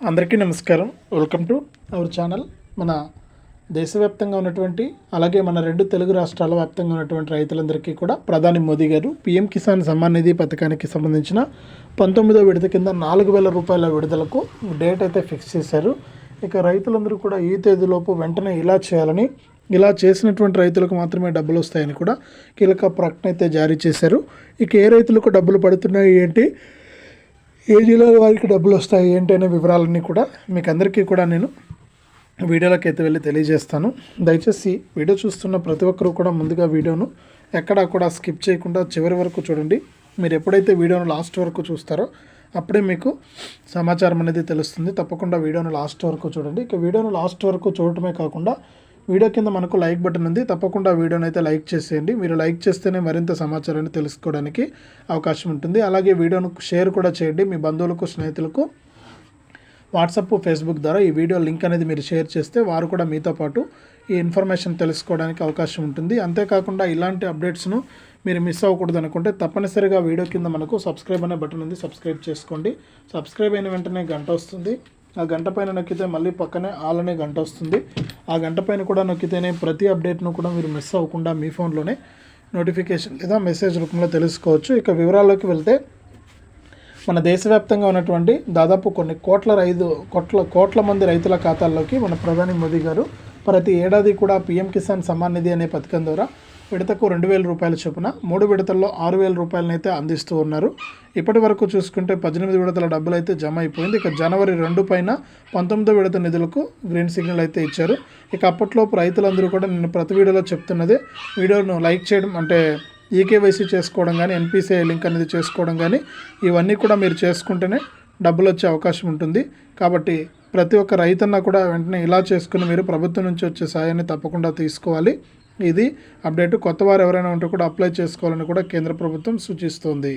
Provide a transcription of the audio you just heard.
అందరికీ నమస్కారం. Welcome to our channel. మన దేశవ్యాప్తంగా ఉన్నటువంటి అలాగే మన రెండు తెలుగు రాష్ట్రాల వ్యాప్తంగా ఉన్నటువంటి రైతులందరికీ కూడా ప్రధాని మోదీ గారు పీఎం కిసాన్ సమ్మాన్ నిధి పథకానికి సంబంధించిన 19వ విడత కింద 4,000 రూపాయల విడుదలకు డేట్ అయితే ఫిక్స్ చేశారు. ఇక రైతులందరూ కూడా ఈ తేదీలోపు వెంటనే ఇలా చేయాలని, ఇలా చేసినటువంటి రైతులకు మాత్రమే డబ్బులు వస్తాయని కూడా కీలక ప్రకటన అయితే జారీ చేశారు. ఇక ఏ రైతులకు డబ్బులు పడుతున్నాయి ఏంటి, ఏ జిల్లాలో వారికి డబ్బులు వస్తాయి ఏంటి అనే వివరాలన్నీ కూడా మీకు అందరికీ కూడా నేను వీడియోలోకి అయితే వెళ్ళి తెలియజేస్తాను. దయచేసి వీడియో చూస్తున్న ప్రతి ఒక్కరూ కూడా ముందుగా వీడియోను ఎక్కడా కూడా స్కిప్ చేయకుండా చివరి వరకు చూడండి. మీరు ఎప్పుడైతే వీడియోను లాస్ట్ వరకు చూస్తారో అప్పుడే మీకు సమాచారం అనేది తెలుస్తుంది. తప్పకుండా వీడియోను లాస్ట్ వరకు చూడండి. ఇక వీడియోను లాస్ట్ వరకు చూడటమే కాకుండా వీడియో కింద మనకు లైక్ బటన్ ఉంది, తప్పకుండా వీడియోని అయితే లైక్ చేసేయండి. మీరు లైక్ చేస్తేనే మరింత సమాచారాన్ని తెలుసుకోవడానికి అవకాశం ఉంటుంది. అలాగే వీడియోను షేర్ కూడా చేయండి మీ బంధువులకు, స్నేహితులకు. వాట్సాప్, ఫేస్బుక్ ద్వారా ఈ వీడియో లింక్ అనేది మీరు షేర్ చేస్తే వారు కూడా మీతో పాటు ఈ ఇన్ఫర్మేషన్ తెలుసుకోవడానికి అవకాశం ఉంటుంది. అంతేకాకుండా ఇలాంటి అప్డేట్స్ను మీరు మిస్ అవ్వకూడదు అనుకుంటే తప్పనిసరిగా వీడియో కింద మనకు సబ్స్క్రైబ్ అనే బటన్ ఉంది, సబ్స్క్రైబ్ చేసుకోండి. సబ్స్క్రైబ్ అయిన వెంటనే గంట వస్తుంది. ఆ గంట పైన నొక్కితే మళ్ళీ పక్కనే ఆల్ అనే గంట వస్తుంది. ఆ గంట పైన కూడా నొక్కితేనే ప్రతి అప్డేట్ను కూడా మీరు మిస్ అవ్వకుండా మీ ఫోన్లోనే నోటిఫికేషన్ లేదా మెసేజ్ రూపంలో తెలుసుకోవచ్చు. ఇక వివరాల్లోకి వెళ్తే మన దేశవ్యాప్తంగా ఉన్నటువంటి దాదాపు కొన్ని కోట్ల మంది రైతుల ఖాతాల్లోకి మన ప్రధాని మోదీ గారు ప్రతి ఏడాది కూడా పీఎం కిసాన్ సమ్మాన్ నిధి అనే పథకం ద్వారా విడతకు 2,000 రూపాయల చొప్పున 3 విడతల్లో 6,000 రూపాయలను అయితే అందిస్తూ ఉన్నారు. ఇప్పటి వరకు చూసుకుంటే 18 విడతల డబ్బులు అయితే జమ అయిపోయింది. ఇక జనవరి 2 పైన 19వ విడత నిధులకు గ్రీన్ సిగ్నల్ అయితే ఇచ్చారు. ఇక అప్పట్లోపు రైతులందరూ కూడా నేను ప్రతి వీడియోలో చెప్తున్నదే, వీడియోను లైక్ చేయడం అంటే ఈకేవైసీ చేసుకోవడం కానీ, ఎన్పిసిఐ లింక్ అనేది చేసుకోవడం కానీ, ఇవన్నీ కూడా మీరు చేసుకుంటేనే డబ్బులు వచ్చే అవకాశం ఉంటుంది. కాబట్టి ప్రతి ఒక్క రైతన్న కూడా వెంటనే ఇలా చేసుకుని మీరు ప్రభుత్వం నుంచి వచ్చే సాయాన్ని తప్పకుండా తీసుకోవాలి. ఇది అప్డేట్. కొత్త వారు ఎవరైనా ఉంటే కూడా అప్లై చేసుకోవాలని కూడా కేంద్ర ప్రభుత్వం సూచిస్తోంది.